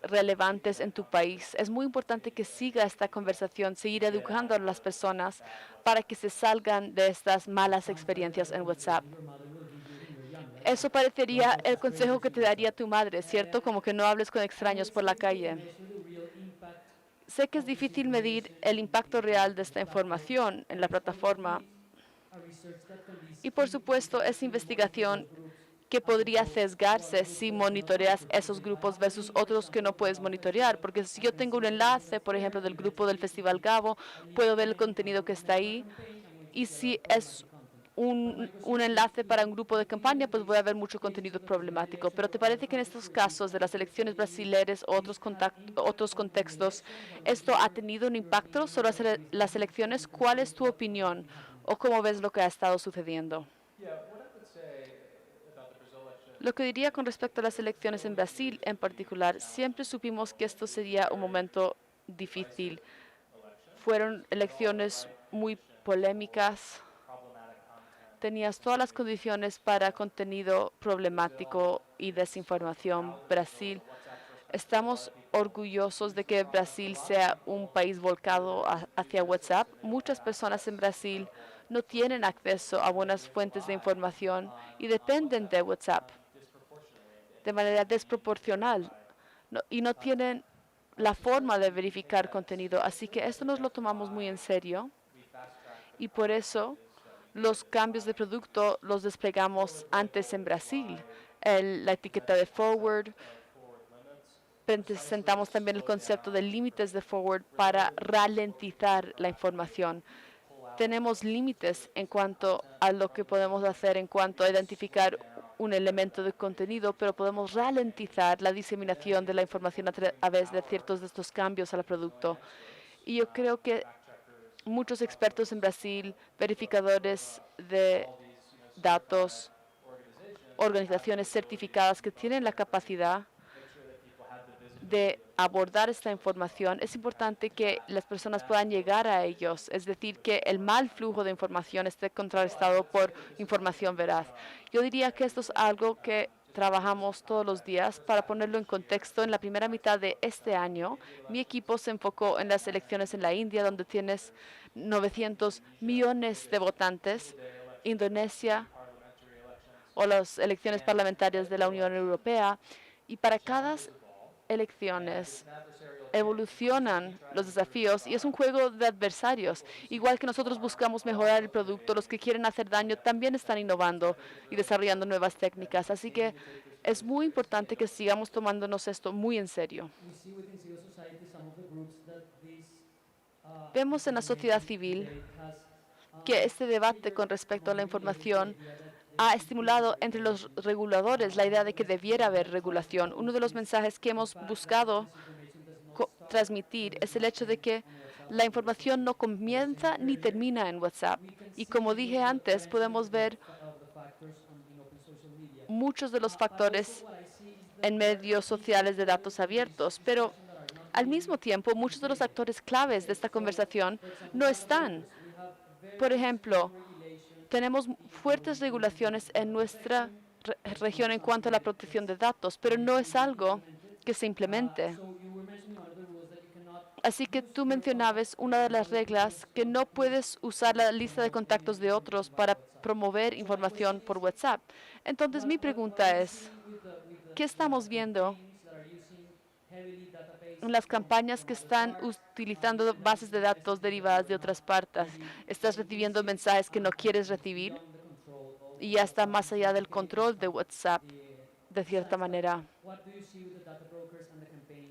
[SPEAKER 3] relevantes en tu país. Es muy importante que siga esta conversación, seguir educando a las personas para que se salgan de estas malas experiencias en WhatsApp. Eso parecería el consejo que te daría tu madre, ¿cierto? Como que no hables con extraños por la calle. Sé que es difícil medir el impacto real de esta información en la plataforma. Y por supuesto, es investigación que podría sesgarse si monitoreas esos grupos versus otros que no puedes monitorear. Porque si yo tengo un enlace, por ejemplo, del grupo del Festival Gabo, puedo ver el contenido que está ahí. Y si es un enlace para un grupo de campaña, pues voy a ver mucho contenido problemático. Pero ¿te parece que en estos casos de las elecciones brasileñas o otros contextos, esto ha tenido un impacto sobre las elecciones? ¿Cuál es tu opinión o cómo ves lo que ha estado sucediendo? Lo que diría con respecto a las elecciones en Brasil en particular, siempre supimos que esto sería un momento difícil. Fueron elecciones muy polémicas. Tenías todas las condiciones para contenido problemático y desinformación. Brasil, estamos orgullosos de que Brasil sea un país volcado hacia WhatsApp. Muchas personas en Brasil no tienen acceso a buenas fuentes de información y dependen de WhatsApp de manera desproporcional y no tienen la forma de verificar contenido. Así que esto nos lo tomamos muy en serio y por eso los cambios de producto los desplegamos antes en Brasil. La etiqueta de forward. Presentamos también el concepto de límites de forward para ralentizar la información. Tenemos límites en cuanto a lo que podemos hacer en cuanto a identificar un elemento de contenido, pero podemos ralentizar la diseminación de la información a través de ciertos de estos cambios al producto. Y yo creo que muchos expertos en Brasil, verificadores de datos, organizaciones certificadas que tienen la capacidad de abordar esta información, es importante que las personas puedan llegar a ellos, es decir, que el mal flujo de información esté contrarrestado por información veraz. Yo diría que esto es algo que trabajamos todos los días. Para ponerlo en contexto, en la primera mitad de este año, mi equipo se enfocó en las elecciones en la India, donde tienes 900 millones de votantes, Indonesia o las elecciones parlamentarias de la Unión Europea. Y para cada elecciones evolucionan los desafíos y es un juego de adversarios. Igual que nosotros buscamos mejorar el producto, los que quieren hacer daño también están innovando y desarrollando nuevas técnicas. Así que es muy importante que sigamos tomándonos esto muy en serio. Vemos en la sociedad civil que este debate con respecto a la información ha estimulado entre los reguladores la idea de que debiera haber regulación. Uno de los mensajes que hemos buscado transmitir es el hecho de que la información no comienza ni termina en WhatsApp. Y como dije antes, podemos ver muchos de los factores en medios sociales de datos abiertos, pero al mismo tiempo muchos de los actores claves de esta conversación no están. Por ejemplo, tenemos fuertes regulaciones en nuestra región en cuanto a la protección de datos, pero no es algo que se implemente. Así que tú mencionabas una de las reglas que no puedes usar la lista de contactos de otros para promover información por WhatsApp. Entonces mi pregunta es, ¿qué estamos viendo en las campañas que están utilizando bases de datos derivadas de otras partes? ¿Estás recibiendo mensajes que no quieres recibir? Y ya está más allá del control de WhatsApp, de cierta manera.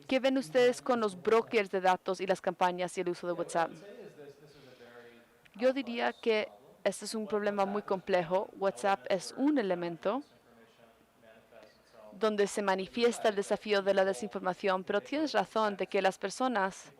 [SPEAKER 3] ¿Qué ven ustedes con los brokers de datos y las campañas y el uso de WhatsApp? Yo diría que este es un problema muy complejo. WhatsApp es un elemento donde se manifiesta el desafío de la desinformación, pero tienes razón de que las personas,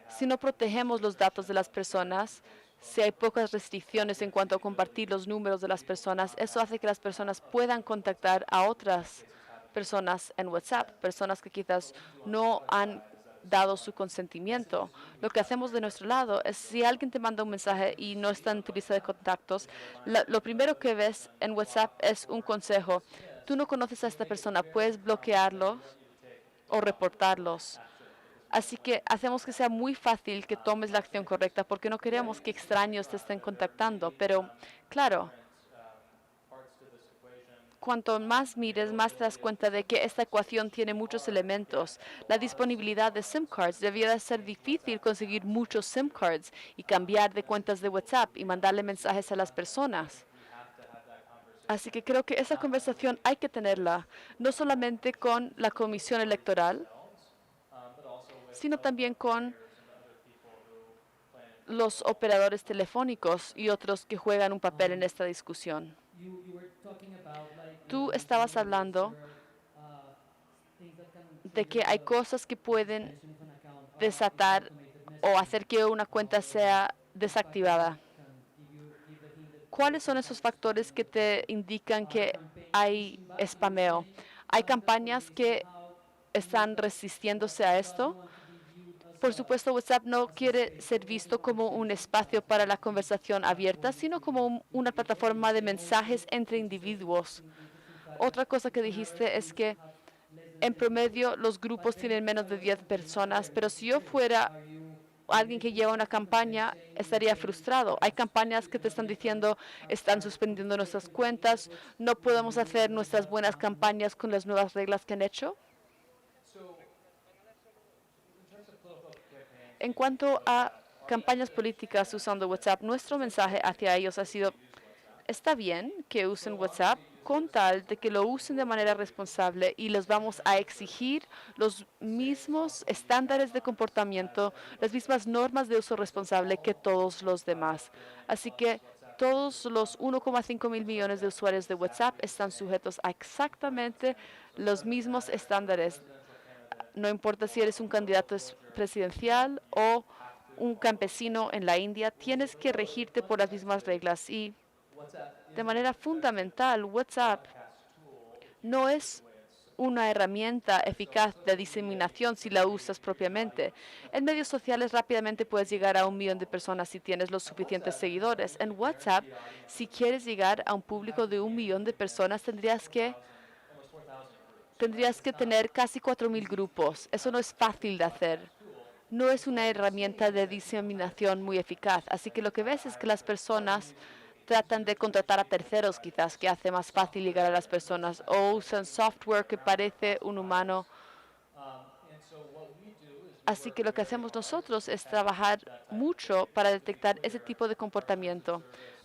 [SPEAKER 3] si no protegemos los datos de las personas, si hay pocas restricciones en cuanto a compartir los números de las personas, eso hace que las personas puedan contactar a otras personas en WhatsApp, personas que quizás no han dado su consentimiento. Lo que hacemos de nuestro lado es, si alguien te manda un mensaje y no está en tu lista de contactos, lo primero que ves en WhatsApp es un consejo. Tú no conoces a esta persona, puedes bloquearlos o reportarlos. Así que hacemos que sea muy fácil que tomes la acción correcta porque no queremos que extraños te estén contactando. Pero, claro, cuanto más mires, más te das cuenta de que esta ecuación tiene muchos elementos. La disponibilidad de SIM cards debiera ser difícil conseguir muchos SIM cards y cambiar de cuentas de WhatsApp y mandarle mensajes a las personas. Así que creo que esa conversación hay que tenerla, no solamente con la Comisión Electoral, sino también con los operadores telefónicos y otros que juegan un papel en esta discusión. Tú estabas hablando de que hay cosas que pueden desatar o hacer que una cuenta sea desactivada. ¿Cuáles son esos factores que te indican que hay spameo? ¿Hay campañas que están resistiéndose a esto? Por supuesto, WhatsApp no quiere ser visto como un espacio para la conversación abierta, sino como una plataforma de mensajes entre individuos. Otra cosa que dijiste es que en promedio los grupos tienen menos de 10 personas, pero si yo fuera alguien que lleva una campaña, estaría frustrado. Hay campañas que te están diciendo, están suspendiendo nuestras cuentas, no podemos hacer nuestras buenas campañas con las nuevas reglas que han hecho. En cuanto a campañas políticas usando WhatsApp, nuestro mensaje hacia ellos ha sido, está bien que usen WhatsApp con tal de que lo usen de manera responsable y les vamos a exigir los mismos estándares de comportamiento, las mismas normas de uso responsable que todos los demás. Así que todos los 1,5 mil millones de usuarios de WhatsApp están sujetos a exactamente los mismos estándares. No importa si eres un candidato presidencial o un campesino en la India, tienes que regirte por las mismas reglas. Y de manera fundamental, WhatsApp no es una herramienta eficaz de diseminación si la usas propiamente. En medios sociales rápidamente puedes llegar a 1 millón de personas si tienes los suficientes seguidores. En WhatsApp, si quieres llegar a un público de 1 millón de personas, tendrías que tener casi 4,000 grupos. Eso no es fácil de hacer. No es una herramienta de diseminación muy eficaz. Así que lo que ves es que las personas tratan de contratar a terceros, quizás, que hace más fácil llegar a las personas, o usan software que parece un humano. Así que lo que hacemos nosotros es trabajar mucho para detectar ese tipo de comportamiento.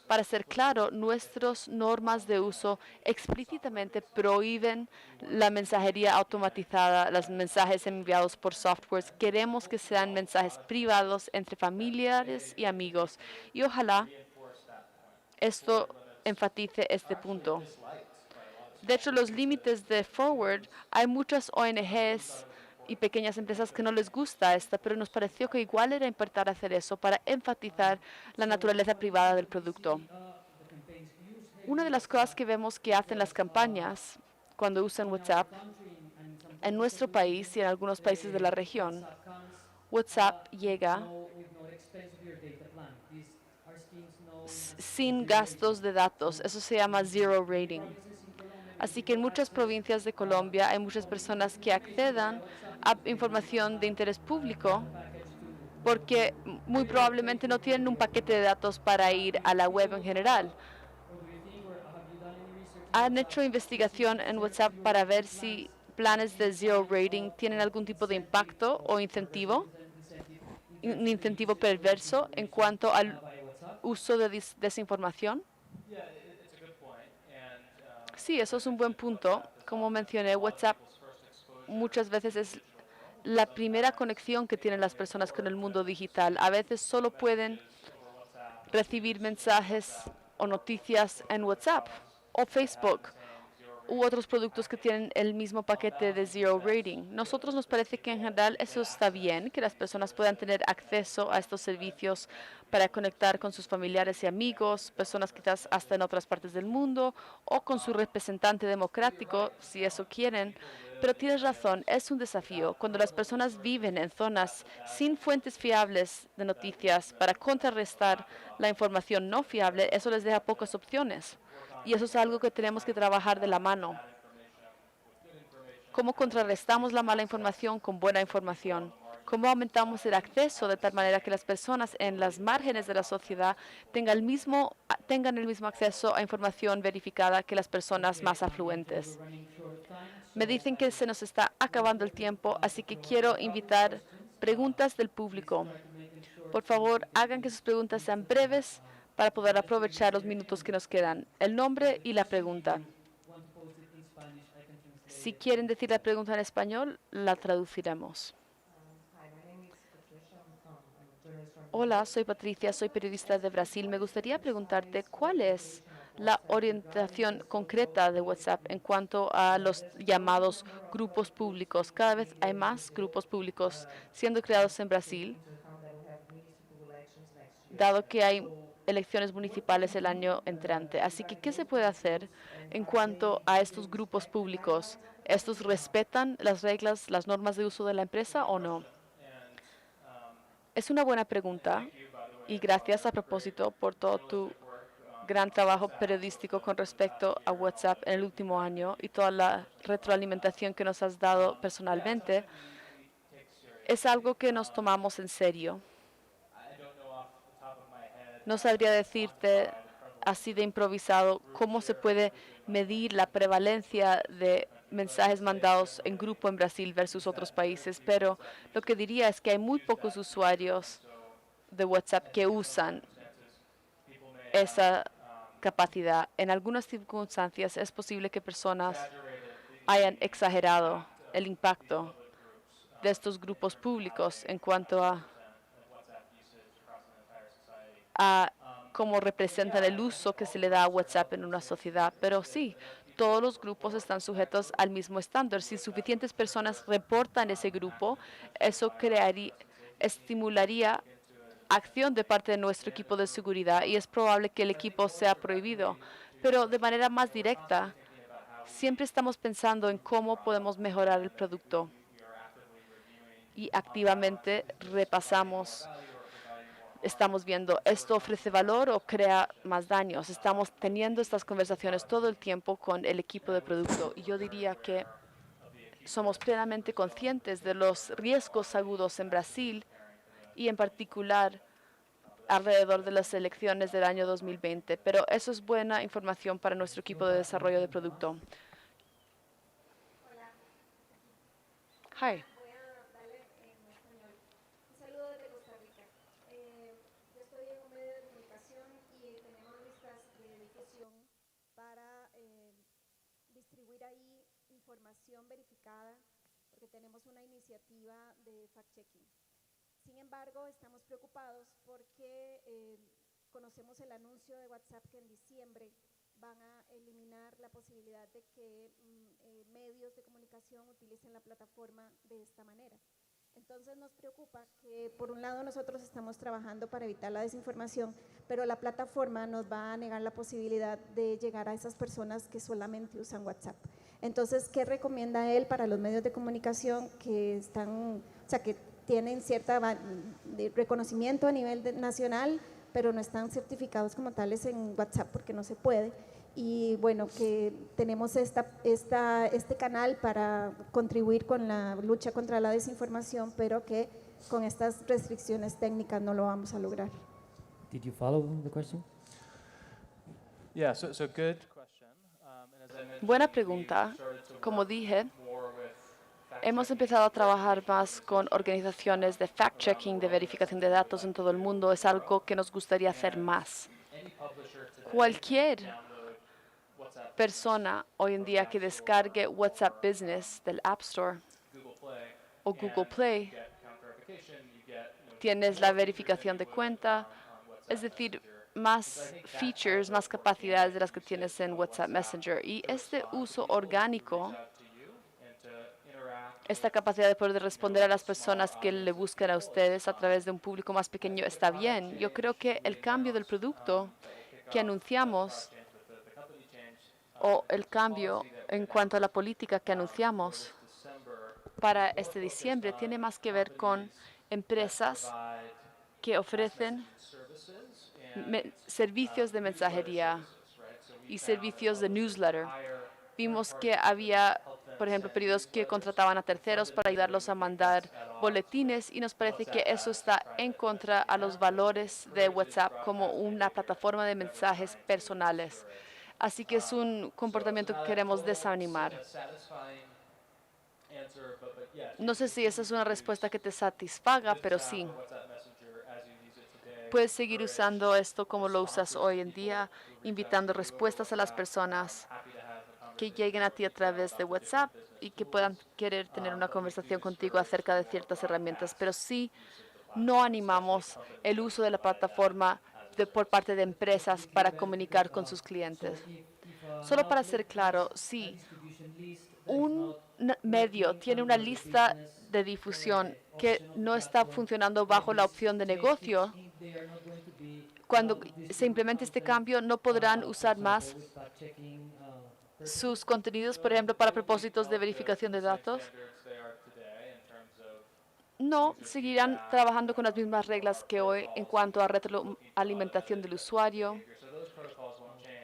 [SPEAKER 3] Para ser claro, nuestras normas de uso explícitamente prohíben la mensajería automatizada, los mensajes enviados por softwares. Queremos que sean mensajes privados entre familiares y amigos. Y ojalá esto enfatice este punto. De hecho, los límites de forward, hay muchas ONGs y pequeñas empresas que no les gusta esta, pero nos pareció que igual era importante hacer eso para enfatizar la naturaleza privada del producto. Una de las cosas que vemos que hacen las campañas cuando usan WhatsApp en nuestro país y en algunos países de la región, WhatsApp llega sin gastos de datos. Eso se llama zero rating. Así que en muchas provincias de Colombia hay muchas personas que accedan a información de interés público porque muy probablemente no tienen un paquete de datos para ir a la web en general. ¿Han hecho investigación en WhatsApp para ver si planes de zero rating tienen algún tipo de impacto o incentivo? Un incentivo perverso en cuanto al uso de desinformación.
[SPEAKER 2] It's a good point. And
[SPEAKER 3] Sí, eso es un buen punto. Como mencioné, WhatsApp muchas veces es la primera conexión que tienen las personas con el mundo digital. A veces solo pueden recibir mensajes o noticias en WhatsApp o Facebook u otros productos que tienen el mismo paquete de zero rating. Nosotros nos parece que en general eso está bien, que las personas puedan tener acceso a estos servicios para conectar con sus familiares y amigos, personas quizás hasta en otras partes del mundo, o con su representante democrático, si eso quieren. Pero tienes razón, es un desafío. Cuando las personas viven en zonas sin fuentes fiables de noticias para contrarrestar la información no fiable, eso les deja pocas opciones. Y eso es algo que tenemos que trabajar de la mano. ¿Cómo contrarrestamos la mala información con buena información? ¿Cómo aumentamos el acceso de tal manera que las personas en las márgenes de la sociedad tengan el mismo acceso a información verificada que las personas más afluentes? Me dicen que se nos está acabando el tiempo, así que quiero invitar preguntas del público. Por favor, hagan que sus preguntas sean breves para poder aprovechar los minutos que nos quedan. El nombre y la pregunta. Si quieren decir la pregunta en español, la traduciremos. Hola, soy Patricia, soy periodista de Brasil. Me gustaría preguntarte cuál es la orientación concreta de WhatsApp en cuanto a los llamados grupos públicos. Cada vez hay más grupos públicos siendo creados en Brasil, dado que hay elecciones municipales el año entrante. Así que, ¿qué se puede hacer en cuanto a estos grupos públicos? ¿Estos respetan las reglas, las normas de uso de la empresa o no? Es una buena pregunta y gracias a propósito por todo tu gran trabajo periodístico con respecto a WhatsApp en el último año y toda la retroalimentación que nos has dado personalmente. Es algo que nos tomamos en serio. No sabría decirte así de improvisado cómo se puede medir la prevalencia de mensajes mandados en grupo en Brasil versus otros países, pero lo que diría es que hay muy pocos usuarios de WhatsApp que usan esa capacidad. En algunas circunstancias es posible que personas hayan exagerado el impacto de estos grupos públicos en cuanto a cómo representan el uso que se le da a WhatsApp en una sociedad. Pero sí, todos los grupos están sujetos al mismo estándar. Si suficientes personas reportan ese grupo, eso estimularía acción de parte de nuestro equipo de seguridad y es probable que el equipo sea prohibido. Pero de manera más directa, siempre estamos pensando en cómo podemos mejorar el producto y activamente repasamos. Estamos viendo, ¿esto ofrece valor o crea más daños? Estamos teniendo estas conversaciones todo el tiempo con el equipo de producto y yo diría que somos plenamente conscientes de los riesgos agudos en Brasil y en particular alrededor de las elecciones del año 2020. Pero eso es buena información para nuestro equipo de desarrollo de producto. Hi.
[SPEAKER 4] Información verificada porque tenemos una iniciativa de fact-checking. Sin embargo, estamos preocupados porque conocemos el anuncio de WhatsApp que en diciembre van a eliminar la posibilidad de que medios de comunicación utilicen la plataforma de esta manera. Entonces nos preocupa que por un lado nosotros estamos trabajando para evitar la desinformación, pero la plataforma nos va a negar la posibilidad de llegar a esas personas que solamente usan WhatsApp. Entonces, ¿qué recomienda él para los medios de comunicación que están, que tienen cierto reconocimiento a nivel nacional, pero no están certificados como tales en WhatsApp porque no se puede? y bueno, que tenemos este canal para contribuir con la lucha contra la desinformación, pero que con estas restricciones técnicas no lo vamos a lograr.
[SPEAKER 1] Did you follow the question?
[SPEAKER 2] Yeah, so good question. And as I mentioned,
[SPEAKER 3] Buena
[SPEAKER 2] we
[SPEAKER 3] pregunta.
[SPEAKER 2] started to
[SPEAKER 3] Como
[SPEAKER 2] work
[SPEAKER 3] dije,
[SPEAKER 2] more with
[SPEAKER 3] hemos
[SPEAKER 2] fact-checking
[SPEAKER 3] empezado a trabajar más con organizaciones de fact-checking, de verificación de datos en todo el mundo. Es algo que nos gustaría hacer más.
[SPEAKER 2] any publisher today
[SPEAKER 3] Cualquier
[SPEAKER 2] download WhatsApp
[SPEAKER 3] persona hoy en día que descargue WhatsApp Business del App Store
[SPEAKER 2] Google Play
[SPEAKER 3] o Google Play,
[SPEAKER 2] get account verification, you get
[SPEAKER 3] tienes la verificación de cuenta, es decir, más features, más capacidades de las que tienes en WhatsApp Messenger. Y este uso orgánico,
[SPEAKER 2] to you and to interact
[SPEAKER 3] esta capacidad de poder responder a las personas que le buscan a ustedes a través de un público más pequeño está bien. Yo creo que el cambio del producto que anunciamos o el cambio en cuanto a la política que anunciamos para este diciembre tiene más que ver con empresas que ofrecen servicios de mensajería y servicios de newsletter. Vimos que había, por ejemplo, periodos que contrataban a terceros para ayudarlos a mandar boletines y nos parece que eso está en contra a los valores de WhatsApp como una plataforma de mensajes personales. Así que es un comportamiento que queremos desanimar. No sé si esa es una respuesta que te satisfaga, pero sí. Puedes seguir usando esto como lo usas hoy en día, invitando respuestas a las personas que lleguen a ti a través de WhatsApp y que puedan querer tener una conversación contigo acerca de ciertas herramientas. Pero sí, no animamos el uso de la plataforma por parte de empresas para comunicar con sus clientes. Solo para ser claro, si un medio tiene una lista de difusión que no está funcionando bajo la opción de negocio, cuando se implemente este cambio, no podrán usar más sus contenidos, por ejemplo, para propósitos de verificación de datos. No, seguirán trabajando con las mismas reglas que hoy en cuanto a retroalimentación del usuario.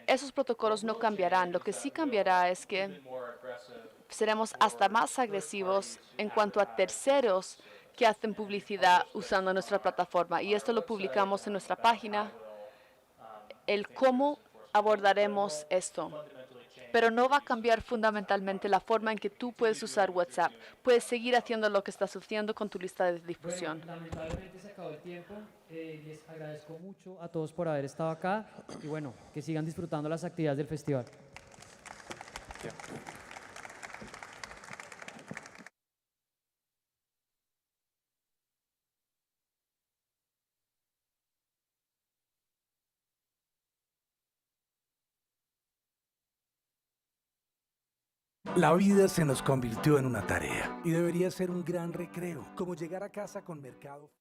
[SPEAKER 3] Esos protocolos no cambiarán. Lo que sí cambiará es que seremos hasta más agresivos en cuanto a terceros que hacen publicidad usando nuestra plataforma. Y esto lo publicamos en nuestra página, el cómo abordaremos esto. Pero no va a cambiar fundamentalmente la forma en que tú puedes usar WhatsApp. Puedes seguir haciendo lo que estás haciendo con tu lista de difusión.
[SPEAKER 1] Bueno, lamentablemente se acabó el tiempo. Les agradezco mucho a todos por haber estado acá y bueno, que sigan disfrutando las actividades del festival.
[SPEAKER 5] La vida se nos convirtió en una tarea y debería ser un gran recreo, como llegar a casa con Mercado.